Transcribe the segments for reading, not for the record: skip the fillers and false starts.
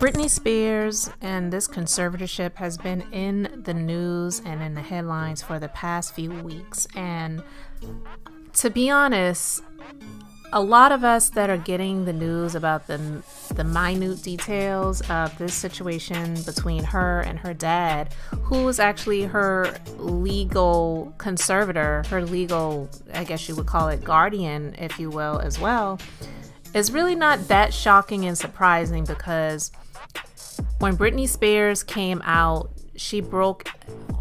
Britney Spears and this conservatorship has been in the news and in the headlines for the past few weeks. And to be honest, a lot of us that are getting the news about the minute details of this situation between her and her dad, who is actually her legal conservator, her legal, I guess you would call it, guardian, if you will, as well, is really not that shocking and surprising, because when Britney Spears came out, she broke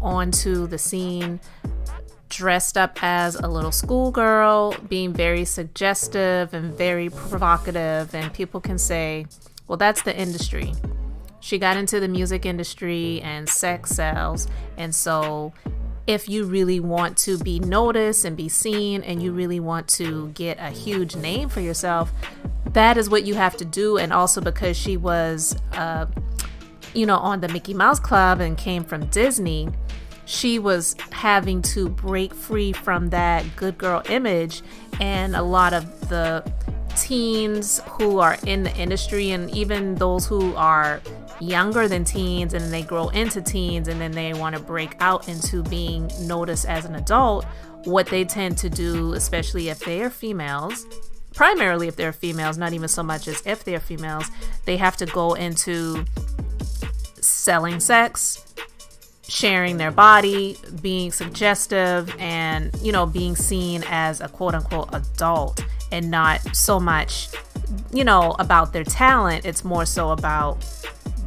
onto the scene dressed up as a little schoolgirl, being very suggestive and very provocative, and people can say, well, that's the industry. She got into the music industry and sex sells, and so if you really want to be noticed and be seen, and you really want to get a huge name for yourself, that is what you have to do. And also because she was on the Mickey Mouse Club and came from Disney, she was having to break free from that good girl image. And a lot of the teens who are in the industry, and even those who are younger than teens and they grow into teens and then they want to break out into being noticed as an adult, what they tend to do, especially if they are females, primarily if they're females, not even so much as if they're females, they have to go into selling sex, sharing their body, being suggestive, and being seen as a quote-unquote adult, and not so much about their talent. It's more so about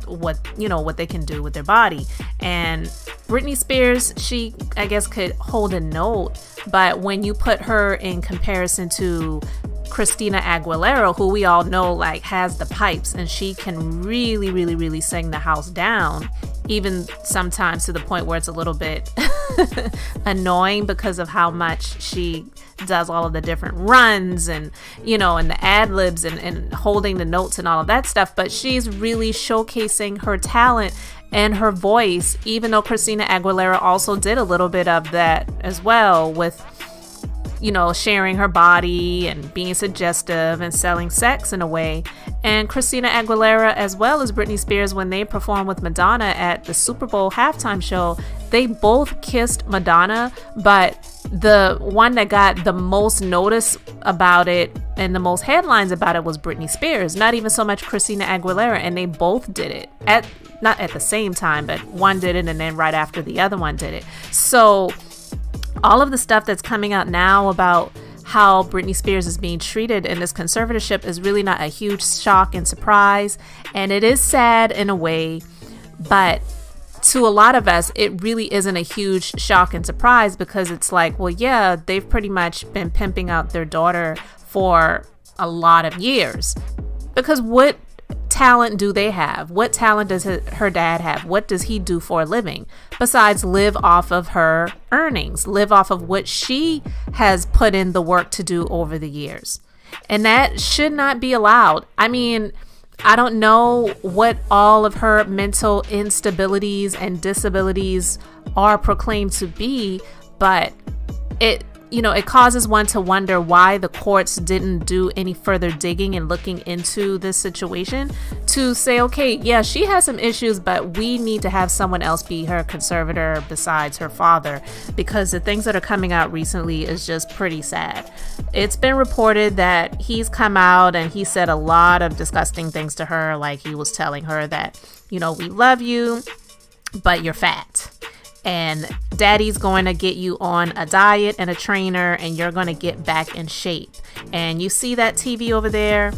what they can do with their body. And Britney Spears, she, I guess, could hold a note, but when you put her in comparison to Christina Aguilera, who we all know has the pipes, and she can really sing the house down, even sometimes to the point where it's a little bit annoying because of how much she does all of the different runs and and the ad-libs and holding the notes and all of that stuff. But she's really showcasing her talent and her voice, even though Christina Aguilera also did a little bit of that as well, with sharing her body and being suggestive and selling sex in a way. And Christina Aguilera, as well as Britney Spears, when they performed with Madonna at the Super Bowl halftime show, they both kissed Madonna, but the one that got the most notice about it and the most headlines about it was Britney Spears, not even so much Christina Aguilera. And they both did it not at the same time, but one did it and then right after the other one did it. So all of the stuff that's coming out now about how Britney Spears is being treated in this conservatorship is really not a huge shock and surprise. And it is sad in a way, but to a lot of us, it really isn't a huge shock and surprise, because it's like, well, yeah, they've pretty much been pimping out their daughter for a lot of years. Because what talent do they have? What talent does her dad have? What does he do for a living besides live off of her earnings, live off of what she has put in the work to do over the years? And that should not be allowed. I mean, I don't know what all of her mental instabilities and disabilities are proclaimed to be, but it causes one to wonder why the courts didn't do any further digging and looking into this situation to say, okay, yeah, she has some issues, but we need to have someone else be her conservator besides her father, because the things that are coming out recently is just pretty sad. It's been reported that he's come out and he said a lot of disgusting things to her, like he was telling her that, we love you, but you're fat. And daddy's going to get you on a diet and a trainer, and you're going to get back in shape. And you see that TV over there,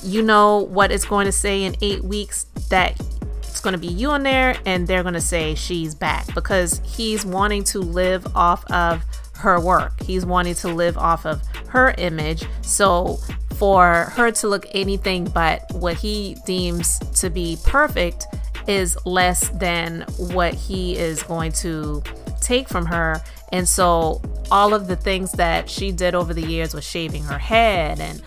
you know what it's going to say in 8 weeks, that it's going to be you on there, and they're going to say she's back, because he's wanting to live off of her work. He's wanting to live off of her image. So for her to look anything but what he deems to be perfect is less than what he is going to take from her. And so all of the things that she did over the years with shaving her head and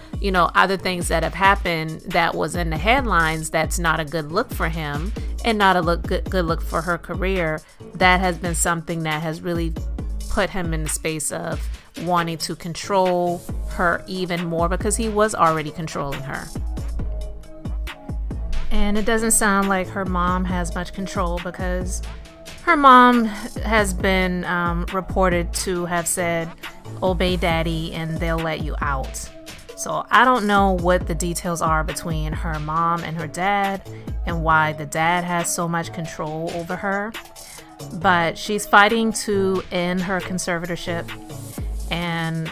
other things that have happened that was in the headlines, that's not a good look for him and not a good look for her career. That has been something that has really put him in the space of wanting to control her even more, because he was already controlling her. And it doesn't sound like her mom has much control, because her mom has been reported to have said, obey daddy and they'll let you out. So I don't know what the details are between her mom and her dad and why the dad has so much control over her. But she's fighting to end her conservatorship. And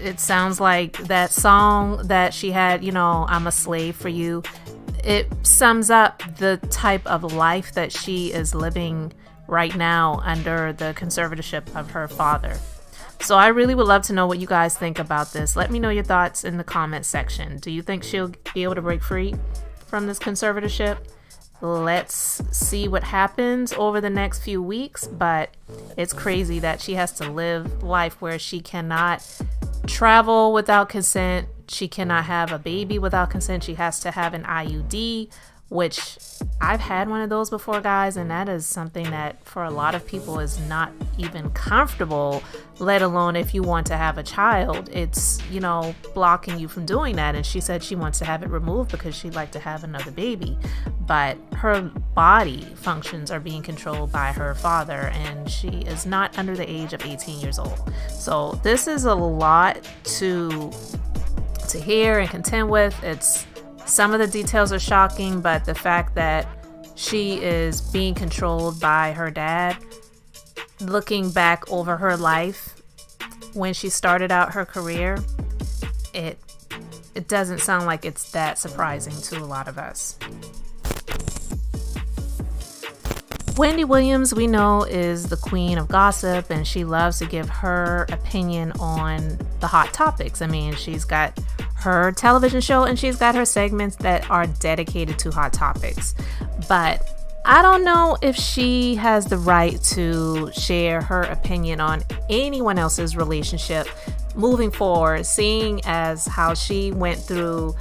it sounds like that song that she had, you know, I'm a slave for you, it sums up the type of life that she is living right now under the conservatorship of her father. So I really would love to know what you guys think about this. Let me know your thoughts in the comment section. Do you think she'll be able to break free from this conservatorship? Let's see what happens over the next few weeks, but it's crazy that she has to live life where she cannot travel without consent. She cannot have a baby without consent. She has to have an IUD, which I've had one of those before, guys, and that is something that for a lot of people is not even comfortable, let alone if you want to have a child. It's, you know, blocking you from doing that. And she said she wants to have it removed because she'd like to have another baby. But her body functions are being controlled by her father, and she is not under the age of 18 years old. So this is a lot to hear and contend with. Some of the details are shocking, but the fact that she is being controlled by her dad, looking back over her life when she started out her career, it doesn't sound like it's that surprising to a lot of us. Wendy Williams, we know, is the queen of gossip, and she loves to give her opinion on the hot topics. I mean, she's got her television show and she's got her segments that are dedicated to hot topics. But I don't know if she has the right to share her opinion on anyone else's relationship moving forward, seeing as how she went through,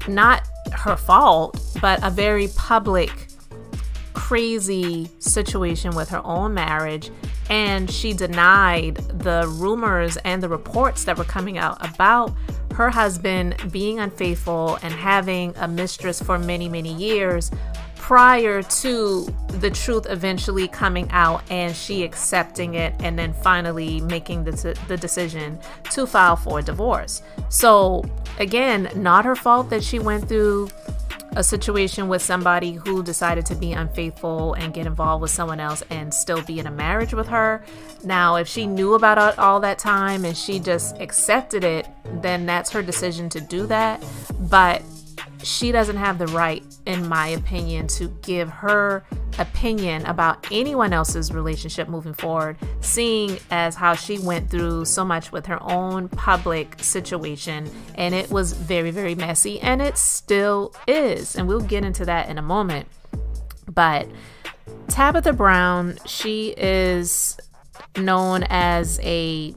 not her fault, but a very public, crazy situation with her own marriage. And she denied the rumors and the reports that were coming out about her husband being unfaithful and having a mistress for many, many years prior to the truth eventually coming out and she accepting it and then finally making the decision to file for divorce. So again, not her fault that she went through a situation with somebody who decided to be unfaithful and get involved with someone else and still be in a marriage with her. Now, if she knew about it all that time and she just accepted it, then that's her decision to do that. But she doesn't have the right, in my opinion, to give her opinion about anyone else's relationship moving forward, seeing as how she went through so much with her own public situation, and it was very, very messy, and it still is, and we'll get into that in a moment. But Tabitha Brown, she is known as a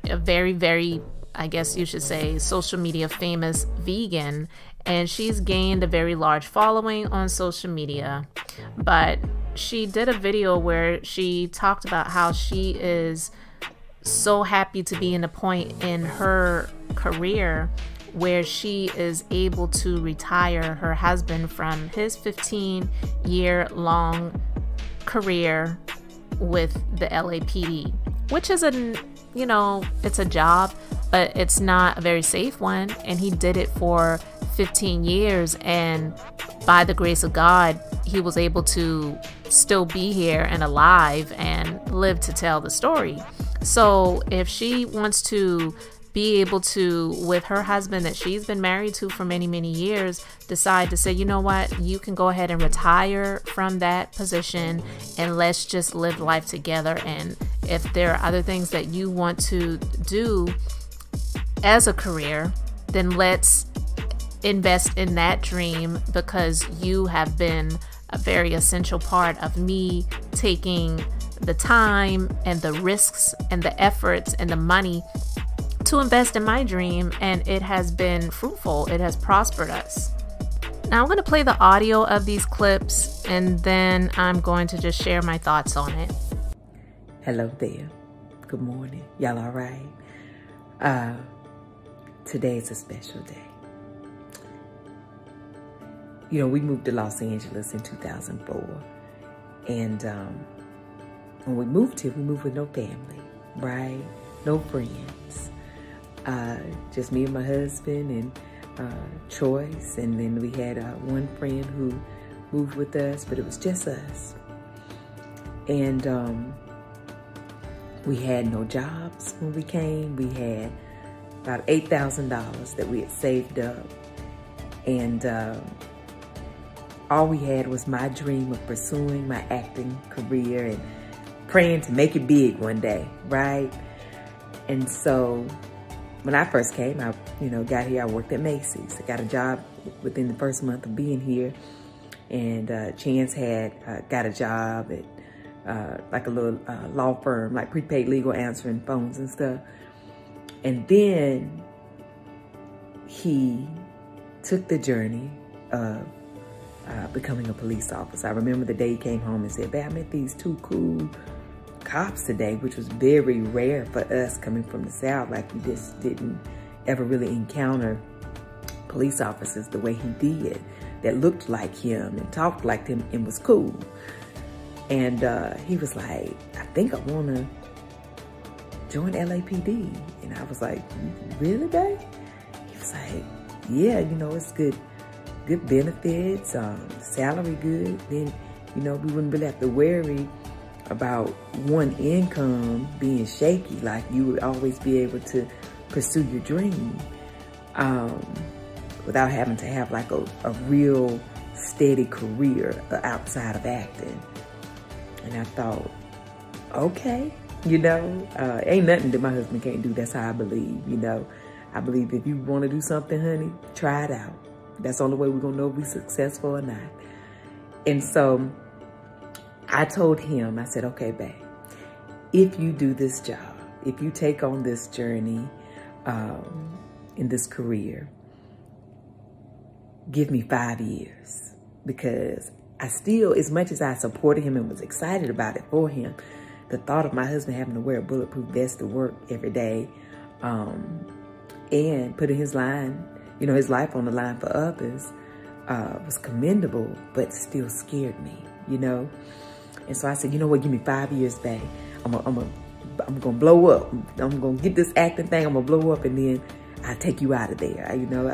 very, very, I guess you should say, social media famous vegan, and she's gained a very large following on social media. But she did a video where she talked about how she is so happy to be in a point in her career where she is able to retire her husband from his 15-year-long career with the LAPD, which is it's a job, but it's not a very safe one. And he did it for 15 years, and by the grace of God, he was able to still be here and alive and live to tell the story. So if she wants to be able to, with her husband that she's been married to for many, many years, decide to say, you know what, you can go ahead and retire from that position and let's just live life together. And if there are other things that you want to do as a career, then let's invest in that dream, because you have been a very essential part of me taking the time and the risks and the efforts and the money to invest in my dream, and it has been fruitful. It has prospered us. Now I'm going to play the audio of these clips, and then I'm going to just share my thoughts on it. Hello there. Good morning. Y'all all right? Today's a special day. you know, we moved to Los Angeles in 2004. And when we moved here, we moved with no family, right? No friends. Just me and my husband and Choice. And then we had one friend who moved with us, but it was just us. And we had no jobs when we came. We had about $8,000 that we had saved up. And all we had was my dream of pursuing my acting career and praying to make it big one day, right? And so when I first came, I got here, I worked at Macy's. I got a job within the first month of being here. And Chance had got a job at like a little law firm, like prepaid legal, answering phones and stuff. And then he took the journey of becoming a police officer. I remember the day he came home and said, "Babe, I met these two cool cops today," which was very rare for us coming from the South. Like, we just didn't ever really encounter police officers the way he did, that looked like him and talked like him and was cool. And he was like, "I think I want to join LAPD." And I was like, "Really, babe?" He was like, "Yeah, it's good benefits, salary good. Then, we wouldn't really have to worry about one income being shaky. Like, you would always be able to pursue your dream without having to have like a real steady career outside of acting." And I thought, okay, ain't nothing that my husband can't do. That's how I believe, I believe if you want to do something, honey, try it out. That's the only way we're going to know if we're successful or not. And so I told him, I said, "Okay, babe, if you do this job, if you take on this journey in this career, give me 5 years." Because I still, as much as I supported him and was excited about it for him, the thought of my husband having to wear a bulletproof vest to work every day and putting his life on the line for others was commendable, but still scared me, And so I said, "You know what, give me 5 years, babe. I'm gonna blow up. I'm gonna get this acting thing, I'm gonna blow up, and then I'll take you out of there.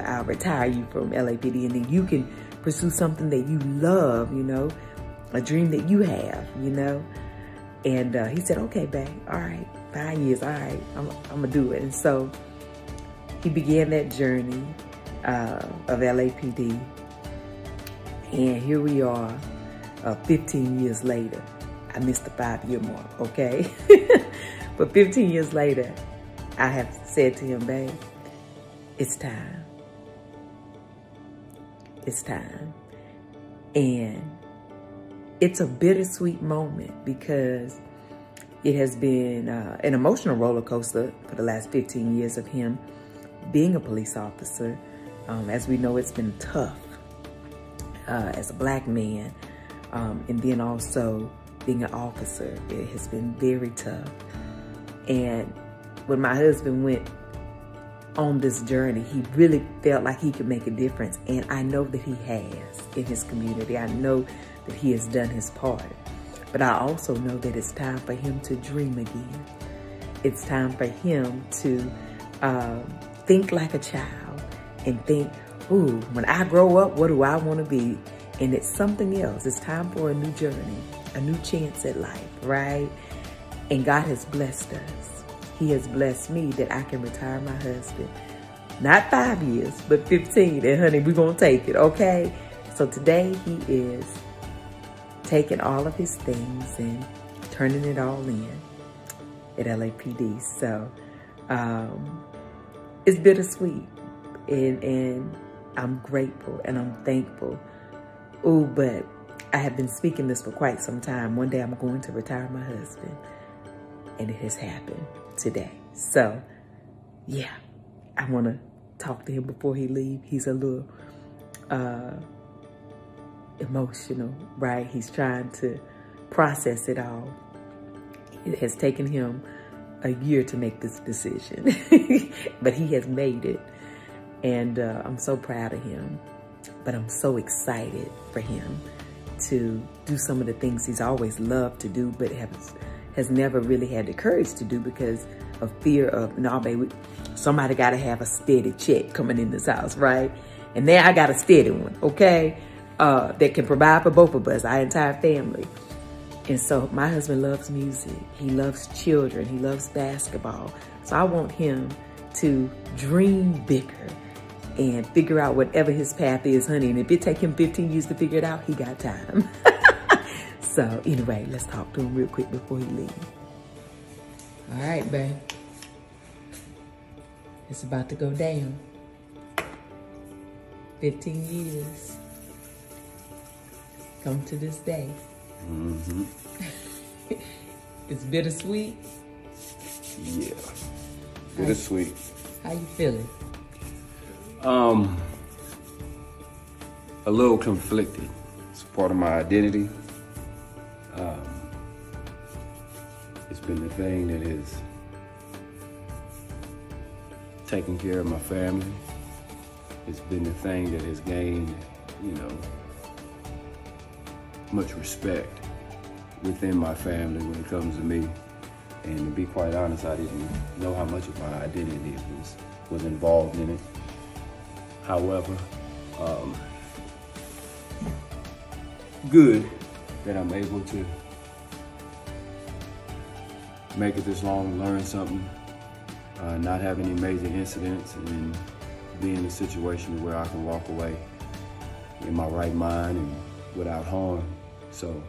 I'll retire you from LAPD, and then you can pursue something that you love, a dream that you have, And he said, "Okay, babe, all right, 5 years, all right, I'm gonna do it." And so he began that journey of LAPD. And here we are, 15 years later. I missed the 5-year mark, okay? But 15 years later, I have said to him, "Babe, it's time. It's time." And it's a bittersweet moment because it has been an emotional roller coaster for the last 15 years of him being a police officer. As we know, it's been tough as a black man. And then also being an officer, it has been very tough. And when my husband went on this journey, he really felt like he could make a difference. And I know that he has in his community. I know that he has done his part. But I also know that it's time for him to dream again. It's time for him to think like a child and think, "Ooh, when I grow up, what do I want to be?" And it's something else. It's time for a new journey, a new chance at life, right? And God has blessed us. He has blessed me that I can retire my husband. Not 5 years, but 15. And honey, we're going to take it, okay? So today he is taking all of his things and turning it all in at LAPD. So it's bittersweet. And I'm grateful and I'm thankful. Oh, but I have been speaking this for quite some time. One day I'm going to retire my husband. And it has happened today. So, yeah, I want to talk to him before he leaves. He's a little emotional, right? He's trying to process it all. It has taken him a year to make this decision, but he has made it. And I'm so proud of him. But I'm so excited for him to do some of the things he's always loved to do, but has never really had the courage to do because of fear of, no, baby, somebody got to have a steady check coming in this house, right? And now I got a steady one, okay? That can provide for both of us, our entire family. And so my husband loves music. He loves children. He loves basketball. So I want him to dream bigger and figure out whatever his path is, honey. And if it take him 15 years to figure it out, he got time. So anyway, let's talk to him real quick before he leaves. All right, babe. It's about to go down. 15 years. Come to this day. Mm-hmm. It's bittersweet. Yeah. Bittersweet. How you feeling? A little conflicted. It's part of my identity. It's been the thing that is taking care of my family. It's been the thing that has gained, you know, much respect within my family when it comes to me. And to be quite honest, I didn't know how much of my identity was involved in it. However, good that I'm able to make it this long, learn something, not have any major incidents, and be in a situation where I can walk away in my right mind and without harm. So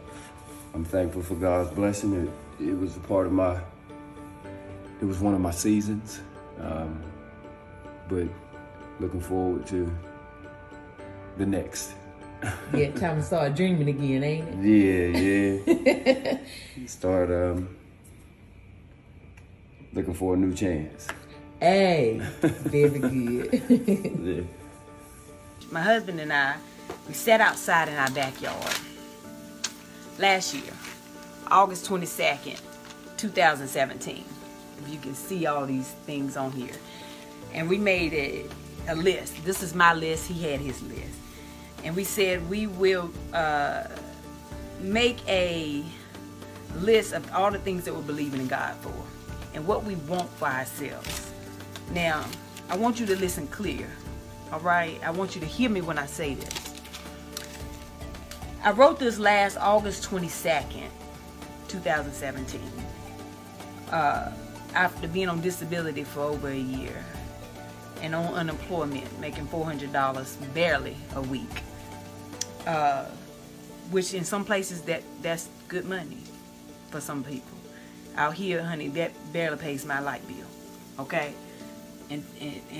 I'm thankful for God's blessing. It was a part of it was one of my seasons, but looking forward to the next. Yeah, time to start dreaming again, ain't it? Yeah. Start looking for a new chance. Hey, very good. Yeah. My husband and I, we sat outside in our backyard last year, August 22nd, 2017. If you can see all these things on here. And we made a list. This is my list, he had his list. And we said we will make a list of all the things that we're believing in God for and what we want for ourselves. Now, I want you to listen clear, all right? I want you to hear me when I say this. I wrote this last August 22nd, 2017, after being on disability for over a year and on unemployment, making $400 barely a week, which in some places that's good money for some people. Out here, honey, that barely pays my light bill, okay? And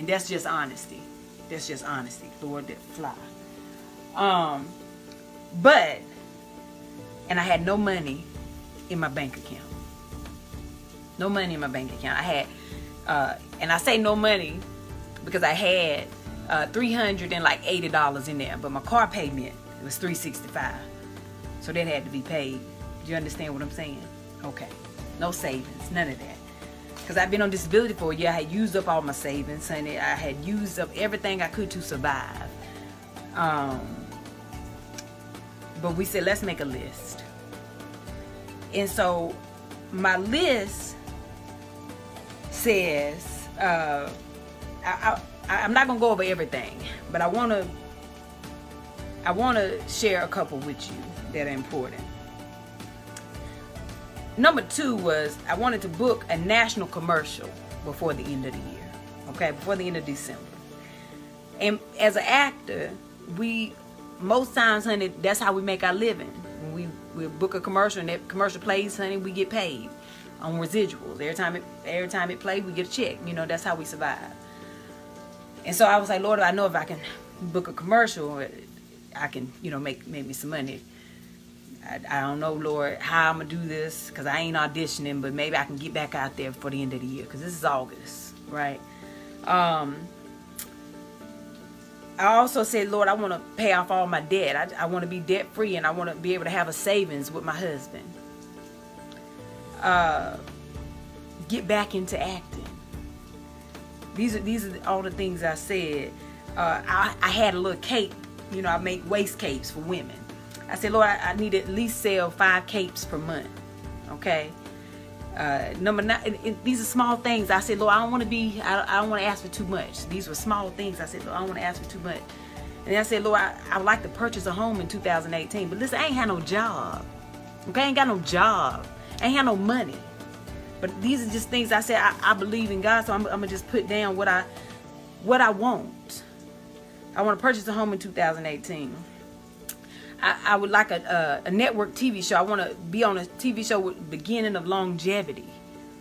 that's just honesty. That's just honesty. Lord, that fly. But, and I had no money in my bank account. No money in my bank account. I had, and I say no money because I had $380 in there, but my car payment was $365, so that had to be paid. Do you understand what I'm saying? Okay, no savings, none of that. Because I've been on disability for a year. I had used up all my savings, honey. I had used up everything I could to survive. But we said, let's make a list. And so my list says, I'm not gonna go over everything, but I wanna share a couple with you that are important. Number 2 was I wanted to book a national commercial before the end of the year, okay, before the end of December. And as an actor, most times, honey, that's how we make our living. When we book a commercial and that commercial plays, honey, we get paid on residuals. Every time it plays, we get a check. You know, that's how we survive. And so I was like, Lord, I know if I can book a commercial, I can, you know, make me some money. I don't know, Lord, how I'm going to do this because I ain't auditioning, but maybe I can get back out there before the end of the year because this is August, right? I also said, Lord, I want to pay off all my debt. I want to be debt free and I want to be able to have a savings with my husband. Get back into acting. These are all the things I said. I had a little cake you know, I make waist capes for women. I said, Lord, I need to at least sell 5 capes per month. Okay. Number 9, these are small things. I said, Lord, I don't want to ask for too much. These were small things. I said, Lord, I don't want to ask for too much. And then I said, Lord, I would like to purchase a home in 2018. But listen, I ain't had no job. Okay, I ain't got no job. I ain't had no money. But these are just things I said, I believe in God, so I'm going to just put down what I want. I want to purchase a home in 2018. I would like a network TV show. I want to be on a TV show with beginning of longevity.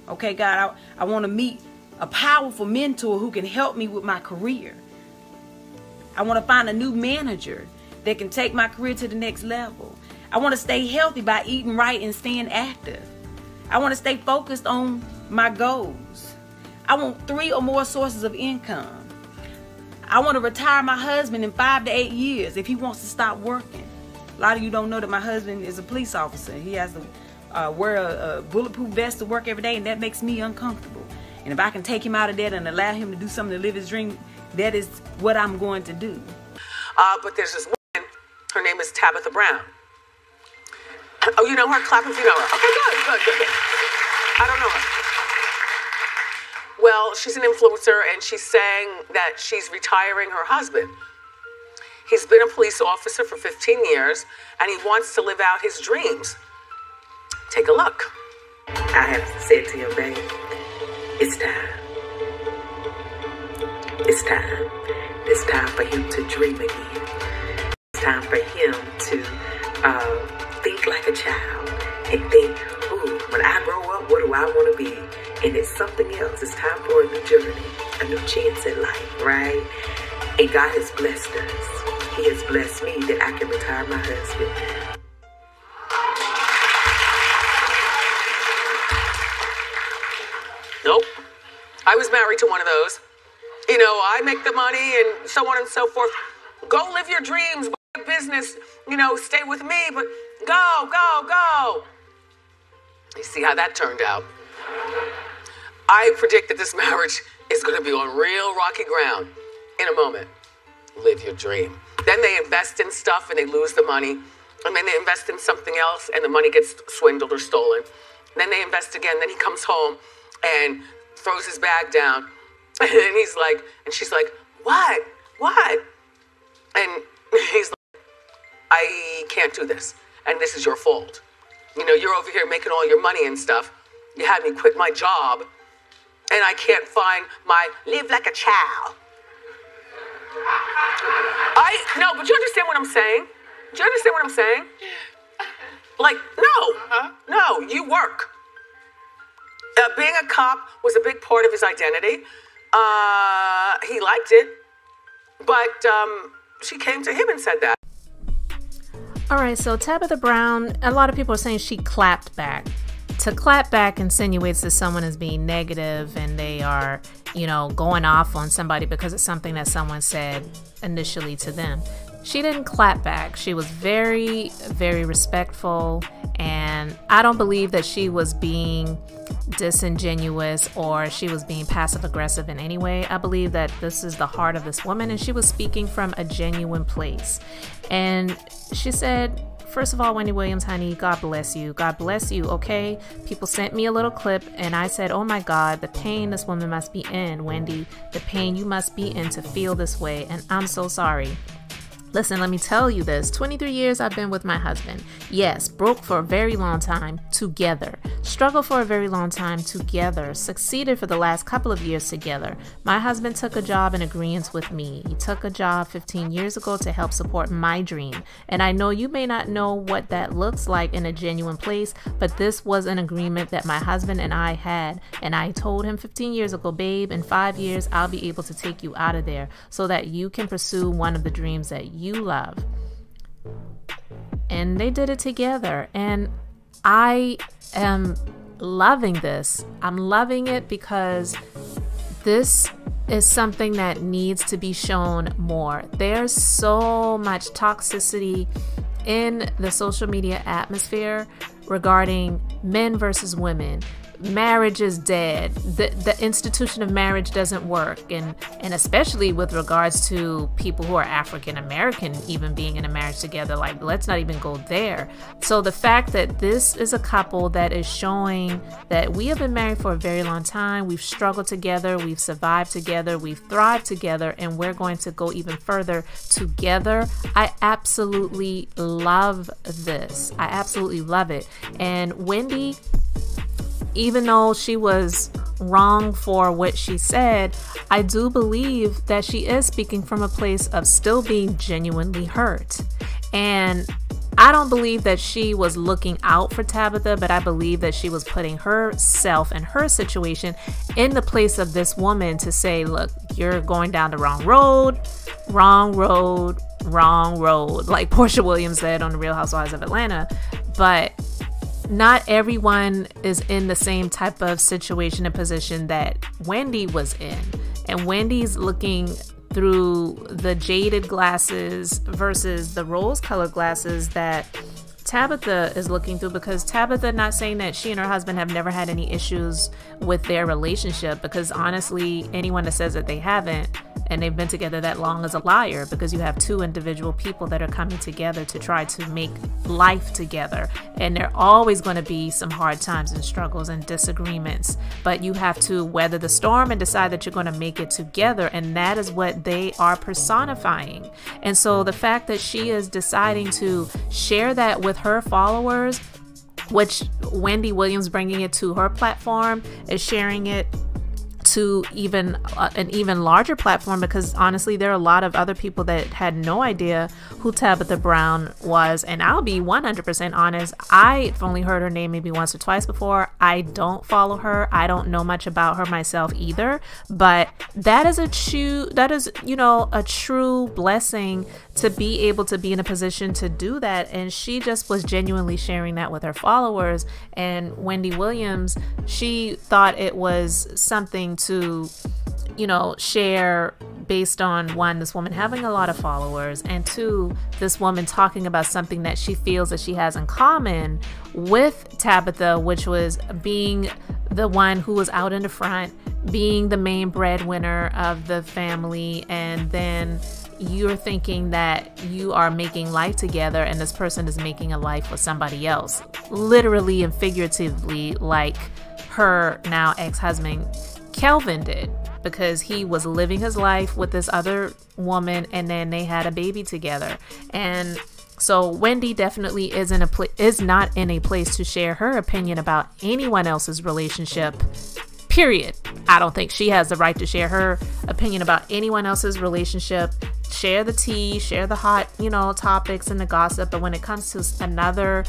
Okay, God, I want to meet a powerful mentor who can help me with my career. I want to find a new manager that can take my career to the next level. I want to stay healthy by eating right and staying active. I want to stay focused on my goals. I want 3 or more sources of income. I want to retire my husband in 5 to 8 years if he wants to stop working. A lot of you don't know that my husband is a police officer. He has to wear a bulletproof vest to work every day, and that makes me uncomfortable. And if I can take him out of that and allow him to do something to live his dream, that is what I'm going to do. But there's this woman, her name is Tabitha Brown. Oh, you know her? Clap if you know her. Okay, good. I don't know her. Well, she's an influencer, and she's saying that she's retiring her husband. He's been a police officer for 15 years, and he wants to live out his dreams. Take a look. I have said to him, babe, it's time. It's time. It's time for him to dream again. It's time for him to think like a child and think, ooh, when I grow up, what do I want to be? And it's something else. It's time for a new journey, a new chance at life, right? And God has blessed us. He has blessed me that I can retire my husband. Nope. I was married to one of those. You know, I make the money and so on and so forth. Go live your dreams, business, you know, stay with me, but go. You see how that turned out. I predict that this marriage is going to be on real rocky ground in a moment. Live your dream. Then they invest in stuff and they lose the money. And then they invest in something else and the money gets swindled or stolen. Then they invest again. Then he comes home and throws his bag down. And he's like, and she's like, what? And he's like, I can't do this. And this is your fault. You know, you're over here making all your money and stuff. You had me quit my job. And I can't find my live like a child. No, but you understand what I'm saying? Do you understand what I'm saying? Like, no, you work. Being a cop was a big part of his identity. He liked it, but she came to him and said that. All right, so Tabitha Brown, a lot of people are saying she clapped back. To clap back insinuates that someone is being negative and they are, you know, going off on somebody because it's something that someone said initially to them. She didn't clap back. She was very, very respectful, and I don't believe that she was being disingenuous or she was being passive aggressive in any way. I believe that this is the heart of this woman, and she was speaking from a genuine place. And she said, first of all, Wendy Williams, honey, God bless you. God bless you, okay? People sent me a little clip, and I said, oh my God, the pain this woman must be in, Wendy. The pain you must be in to feel this way, and I'm so sorry. Listen, let me tell you this. 23 years I've been with my husband. Yes, broke for a very long time together. Struggled for a very long time together. Succeeded for the last couple of years together. My husband took a job in agreement with me. He took a job 15 years ago to help support my dream. And I know you may not know what that looks like in a genuine place, but this was an agreement that my husband and I had. And I told him 15 years ago, babe, in 5 years, I'll be able to take you out of there so that you can pursue one of the dreams that you love. And they did it together, and I am loving this. I'm loving it because this is something that needs to be shown more. There's so much toxicity in the social media atmosphere regarding men versus women, marriage is dead. The institution of marriage doesn't work. And especially with regards to people who are African American, even being in a marriage together, like, let's not even go there. So the fact that this is a couple that is showing that we have been married for a very long time, we've struggled together, we've survived together, we've thrived together, and we're going to go even further together. I absolutely love this. I absolutely love it. And Wendy, even though she was wrong for what she said, I do believe that she is speaking from a place of still being genuinely hurt. And I don't believe that she was looking out for Tabitha, but I believe that she was putting herself and her situation in the place of this woman to say, look, you're going down the wrong road, like Portia Williams said on The Real Housewives of Atlanta. But not everyone is in the same type of situation and position that Wendy was in. And Wendy's looking through the jaded glasses versus the rose-colored glasses that Tabitha is looking through, because Tabitha, not saying that she and her husband have never had any issues with their relationship, because honestly, anyone that says that they haven't and they've been together that long is a liar, because you have two individual people that are coming together to try to make life together. And there are always going to be some hard times and struggles and disagreements, but you have to weather the storm and decide that you're going to make it together. And that is what they are personifying. And so the fact that she is deciding to share that with her followers, which Wendy Williams bringing it to her platform is sharing it to even an even larger platform, because honestly there are a lot of other people that had no idea who Tabitha Brown was. And I'll be 100% honest, I've only heard her name maybe once or twice before. I don't follow her, I don't know much about her myself either, but that is a true blessing to be able to be in a position to do that. And she just was genuinely sharing that with her followers. And Wendy Williams, she thought it was something to, share based on, one, this woman having a lot of followers, and two, this woman talking about something that she feels that she has in common with Tabitha, which was being the one who was out in the front, being the main breadwinner of the family, and then you're thinking that you are making life together and this person is making a life with somebody else, literally and figuratively, like her now ex-husband Kelvin did, because he was living his life with this other woman and then they had a baby together. And so Wendy definitely is not in a place to share her opinion about anyone else's relationship, period. I don't think she has the right to share her opinion about anyone else's relationship. Share the tea, share the hot, topics and the gossip. But when it comes to another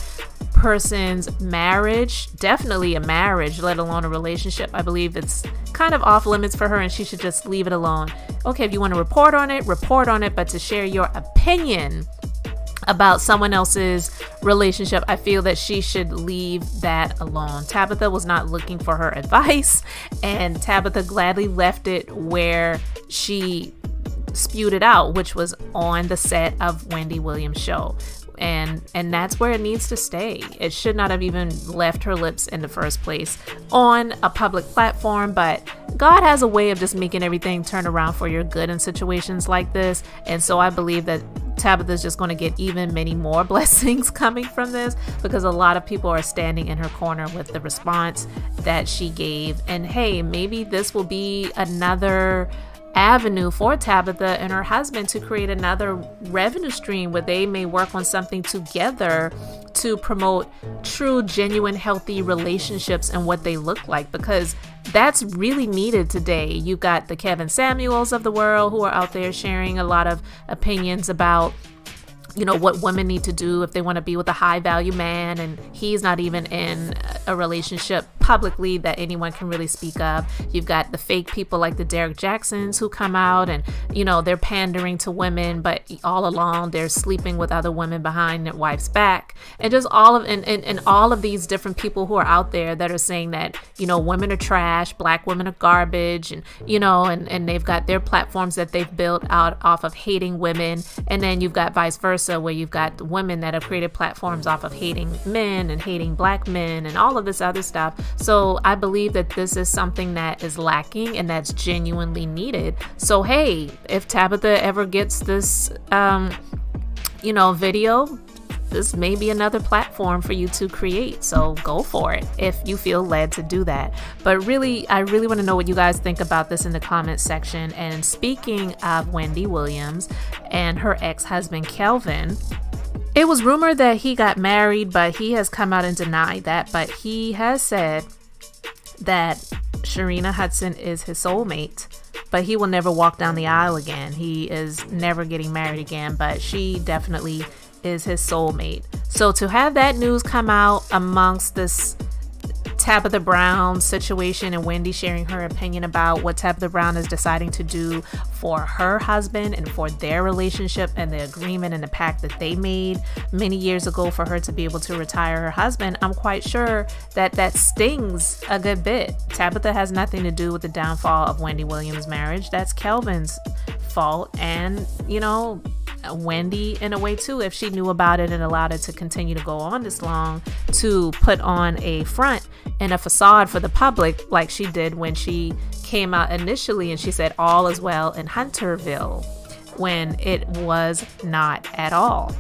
person's marriage, definitely a marriage, let alone a relationship, I believe it's kind of off limits for her and she should just leave it alone. Okay, if you want to report on it, but to share your opinion about someone else's relationship, I feel that she should leave that alone. Tabitha was not looking for her advice, and Tabitha gladly left it where she spewed it out, which was on the set of Wendy Williams' show. And that's where it needs to stay. It should not have even left her lips in the first place on a public platform, but God has a way of just making everything turn around for your good in situations like this. And so I believe that Tabitha's just going to get even many more blessings coming from this, because a lot of people are standing in her corner with the response that she gave. And hey, maybe this will be another avenue for Tabitha and her husband to create another revenue stream where they may work on something together to promote true, genuine, healthy relationships and what they look like, because that's really needed today. You've got the Kevin Samuels of the world who are out there sharing a lot of opinions about what women need to do if they want to be with a high value man, and he's not even in a relationship publicly that anyone can really speak of. You've got the fake people like the Derek Jacksons who come out and they're pandering to women, but all along they're sleeping with other women behind their wife's back. And just all of these different people who are out there that are saying that women are trash, black women are garbage, and and they've got their platforms that they've built out off of hating women. And then you've got vice versa, where you've got women that have created platforms off of hating men and hating black men and all of this other stuff. So I believe that this is something that is lacking and that's genuinely needed. So hey, if Tabitha ever gets this video, this may be another platform for you to create. So go for it if you feel led to do that. But really, I really want to know what you guys think about this in the comments section. And speaking of Wendy Williams and her ex-husband Kelvin, it was rumored that he got married, but he has come out and denied that. But he has said that Sharina Hudson is his soulmate, but he will never walk down the aisle again. He is never getting married again, but she definitely is his soulmate. So to have that news come out amongst this Tabitha Brown situation and Wendy sharing her opinion about what Tabitha Brown is deciding to do for her husband and for their relationship and the agreement and the pact that they made many years ago for her to be able to retire her husband, I'm quite sure that that stings a good bit. Tabitha has nothing to do with the downfall of Wendy Williams' marriage. That's Kelvin's fault, and Wendy in a way too, if she knew about it and allowed it to continue to go on this long, to put on a front and a facade for the public like she did when she came out initially and she said all is well in Hunterville, when it was not at all.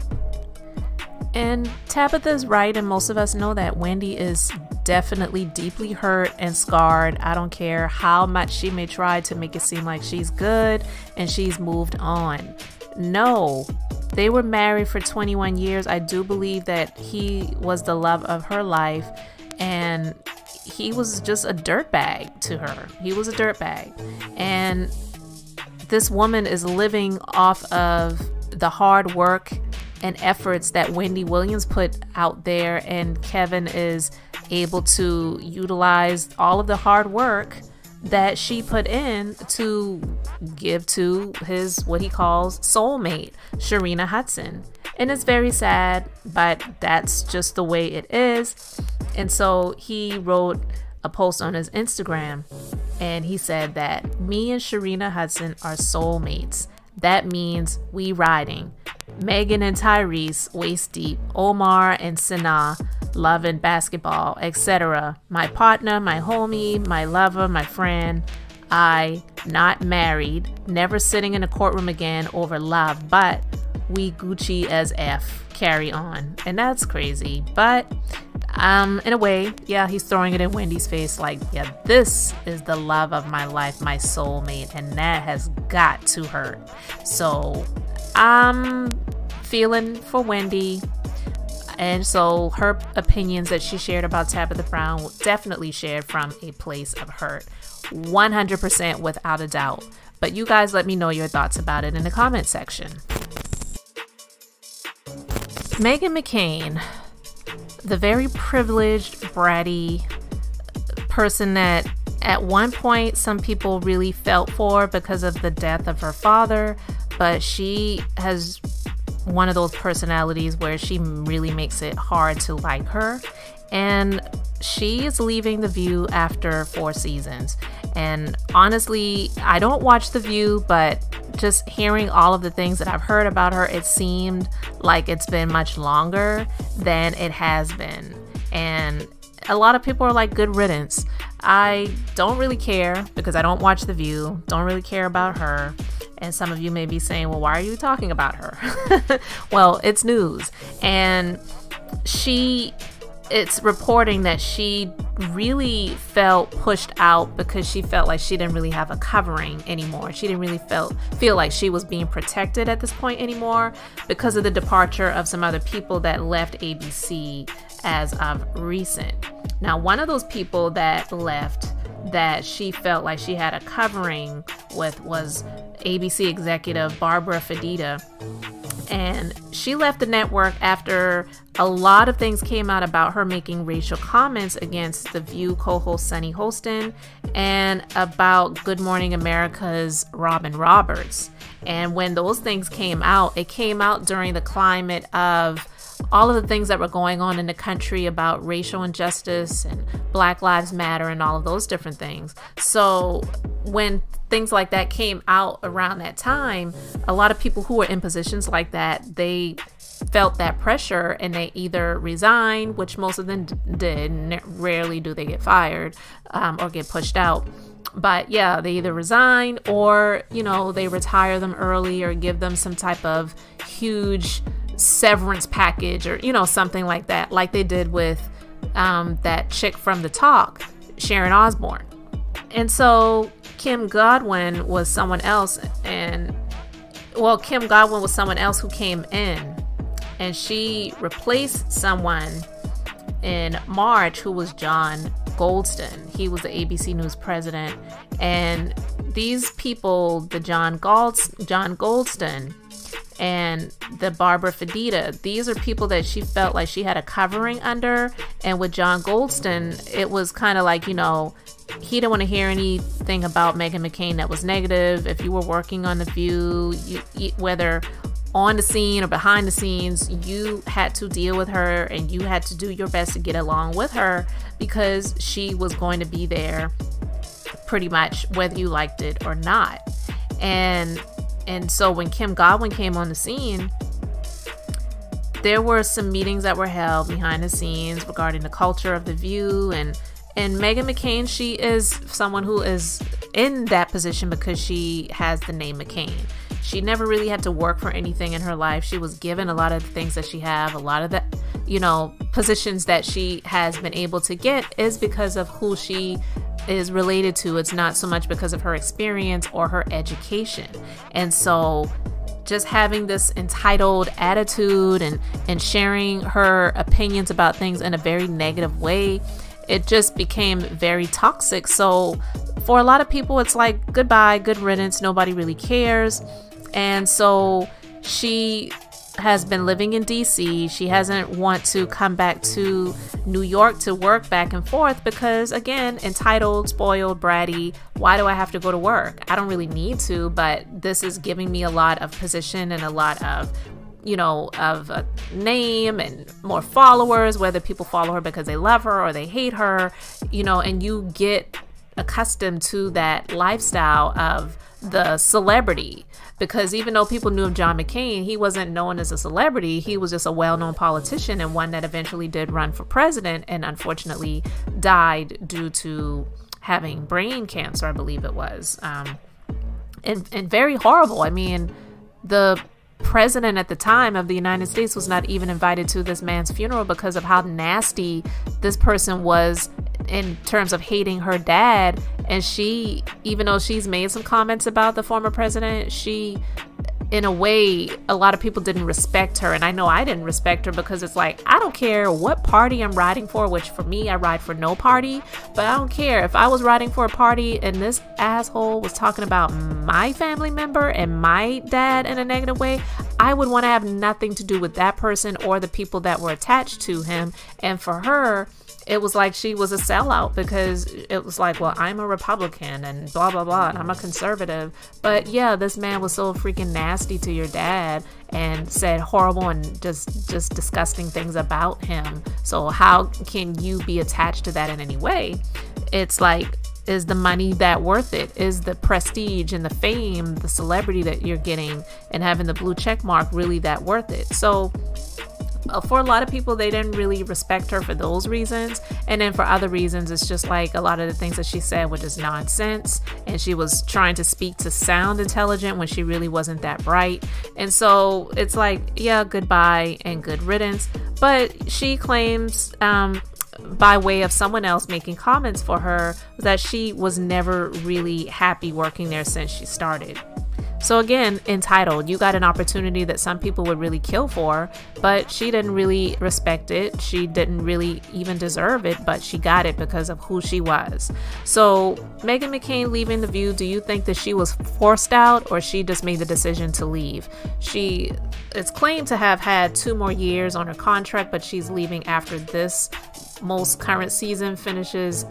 And Tabitha's right, and most of us know that Wendy is definitely deeply hurt and scarred. I don't care how much she may try to make it seem like she's good and she's moved on. No, they were married for 21 years. I do believe that he was the love of her life, and he was just a dirtbag to her. He was a dirtbag. And this woman is living off of the hard work and efforts that Wendy Williams put out there, and Kevin is able to utilize all of the hard work that she put in to give to his, what he calls, soulmate, Sharina Hudson. And it's very sad, but that's just the way it is. And so he wrote a post on his Instagram, and he said that me and Sharina Hudson are soulmates. That means we riding. Meghan and Tyrese, waist deep. Omar and Sanaa, love and basketball, etc. My partner, my homie, my lover, my friend. I, not married, never sitting in a courtroom again over love, but we Gucci as F. Carry on. And that's crazy. But in a way, yeah, he's throwing it in Wendy's face like, yeah, this is the love of my life, my soulmate, and that has got to hurt. So I'm feeling for Wendy. And so her opinions that she shared about Tabitha Brown definitely shared from a place of hurt, 100% without a doubt. But you guys let me know your thoughts about it in the comment section. Meghan McCain, the very privileged, bratty person that at one point some people really felt for because of the death of her father, but she has one of those personalities where she really makes it hard to like her. And she is leaving The View after 4 seasons. And honestly, I don't watch The View, but just hearing all of the things that I've heard about her, it seemed like it's been much longer than it has been. And a lot of people are like, good riddance. I don't really care because I don't watch The View, don't really care about her. And some of you may be saying, well, why are you talking about her? Well, it's news. And it's reporting that she really felt pushed out because she felt like she didn't really have a covering anymore. She didn't really feel like she was being protected at this point anymore because of the departure of some other people that left ABC as of recent. Now, one of those people that left that she felt like she had a covering with was ABC executive Barbara Fedida. And she left the network after a lot of things came out about her making racial comments against The View co-host Sunny Hostin and about Good Morning America's Robin Roberts. And when those things came out, it came out during the climate of all of the things that were going on in the country about racial injustice and Black Lives Matter and all of those different things. So when things like that came out around that time, a lot of people who were in positions like that, they felt that pressure and they either resign, which most of them did. Rarely do they get fired or get pushed out. But yeah, they either resign or, you know, they retire them early or give them some type of huge severance package or, you know, something like that, like they did with that chick from The Talk, Sharon Osbourne. And so Kim Godwin was someone else, and well, Kim Godwin was someone else who came in, and she replaced someone in March who was John Goldston. He was the ABC News president, and these people, the John Goldston and the Barbara Fedita, these are people that she felt like she had a covering under. And with John Goldston, it was kind of like, you know, he didn't want to hear anything about Meghan McCain that was negative. If you were working on The View, you, whether on the scene or behind the scenes, you had to deal with her and you had to do your best to get along with her because she was going to be there pretty much whether you liked it or not. And so when Kim Godwin came on the scene, there were some meetings that were held behind the scenes regarding the culture of The View. And Meghan McCain, she is someone who is in that position because she has the name McCain. She never really had to work for anything in her life. She was given a lot of the things that she have, a lot of the, you know, positions that she has been able to get is because of who she is related to. It's not so much because of her experience or her education. And so just having this entitled attitude and sharing her opinions about things in a very negative way, it just became very toxic. So for a lot of people, it's like, goodbye, good riddance, nobody really cares. And so she has been living in DC. She hasn't want to come back to New York to work back and forth because, again, entitled, spoiled, bratty. Why do I have to go to work? I don't really need to, but this is giving me a lot of position and a lot of, you know, of a name and more followers, whether people follow her because they love her or they hate her, you know, and you get accustomed to that lifestyle of the celebrity. Because even though people knew of John McCain, he wasn't known as a celebrity. He was just a well-known politician and one that eventually did run for president and unfortunately died due to having brain cancer, I believe it was. And very horrible. I mean, the president at the time of the United States was not even invited to this man's funeral because of how nasty this person was in terms of hating her dad. And she, even though she's made some comments about the former president, she, in a way, a lot of people didn't respect her. And I know I didn't respect her because it's like, I don't care what party I'm riding for, which for me, I ride for no party, but I don't care. If I was riding for a party and this asshole was talking about my family member and my dad in a negative way, I would want to have nothing to do with that person or the people that were attached to him. And for her, it was like she was a sellout because it was like, well, I'm a Republican and blah, blah, blah, and I'm a conservative. But yeah, this man was so freaking nasty to your dad and said horrible and just disgusting things about him. So how can you be attached to that in any way? It's like, is the money that worth it? Is the prestige and the fame, the celebrity that you're getting and having the blue check mark really that worth it? So for a lot of people, they didn't really respect her for those reasons. And then for other reasons, it's just like a lot of the things that she said were just nonsense. And she was trying to speak to sound intelligent when she really wasn't that bright. And so it's like, yeah, goodbye and good riddance. But she claims, by way of someone else making comments for her, that she was never really happy working there since she started. So again, entitled, you got an opportunity that some people would really kill for, but she didn't really respect it. She didn't really even deserve it, but she got it because of who she was. So Meghan McCain leaving The View, do you think that she was forced out or she just made the decision to leave? She is claimed to have had 2 more years on her contract, but she's leaving after this most current season finishes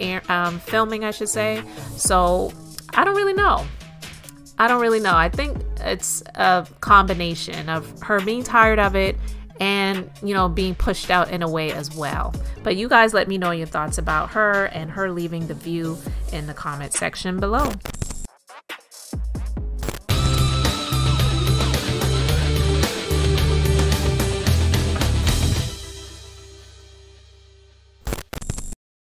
filming, I should say. So I don't really know. I think it's a combination of her being tired of it and, you know, being pushed out in a way as well. But you guys let me know your thoughts about her and her leaving The View in the comment section below.